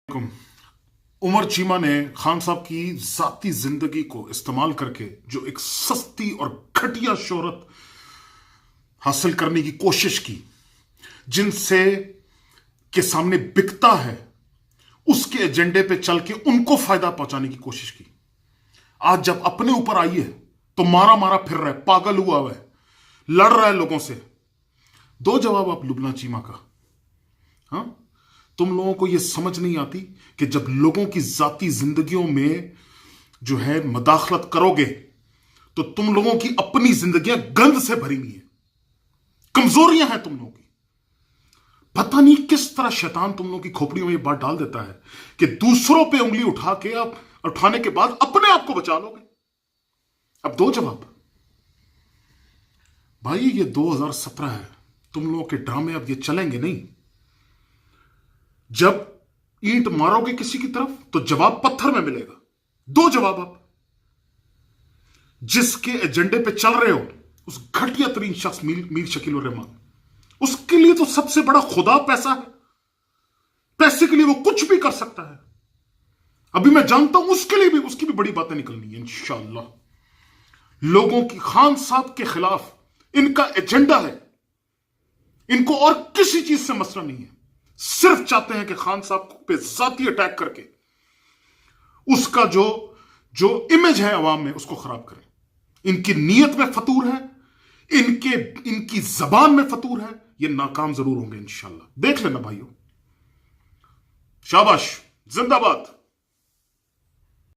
उमर चीमा ने खान साहब की जाती जिंदगी को इस्तेमाल करके जो एक सस्ती और घटिया शोहरत हासिल करने की कोशिश की, जिनसे के सामने बिकता है, उसके एजेंडे पे चल के उनको फायदा पहुंचाने की कोशिश की। आज जब अपने ऊपर आई है तो मारा मारा फिर रहा है, पागल हुआ है, लड़ रहा है लोगों से। दो जवाब आप लुबना चीमा का। हाँ, तुम लोगों को यह समझ नहीं आती कि जब लोगों की जाती जिंदगियों में जो है मदाखलत करोगे तो तुम लोगों की अपनी जिंदगियां गंद से भरी हुई हैं, कमजोरियां हैं तुम लोगों की। पता नहीं किस तरह शैतान तुम लोगों की खोपड़ियों में यह बात डाल देता है कि दूसरों पे उंगली उठा के आप उठाने के बाद अपने आप को बचा लोगे। अब दो जवाब भाई, ये 2017 है, तुम लोगों के ड्रामे अब ये चलेंगे नहीं। जब ईंट मारोगे किसी की तरफ तो जवाब पत्थर में मिलेगा। दो जवाब आप जिसके एजेंडे पे चल रहे हो, उस घटिया तरीन शख्स मीर शकील उर रहमान, उसके लिए तो सबसे बड़ा खुदा पैसा है। पैसे के लिए वो कुछ भी कर सकता है। अभी मैं जानता हूं उसके लिए भी, उसकी भी बड़ी बातें निकलनी है इंशाअल्लाह। लोगों की खान साहब के खिलाफ इनका एजेंडा है, इनको और किसी चीज से मसला नहीं है। सिर्फ चाहते हैं कि खान साहब पे जाती अटैक करके उसका जो इमेज है अवाम में, उसको खराब करें। इनकी नीयत में फतूर है, इनकी जबान में फतूर है। ये नाकाम जरूर होंगे इंशाअल्लाह, देख लेना भाइयों। शाबाश, जिंदाबाद।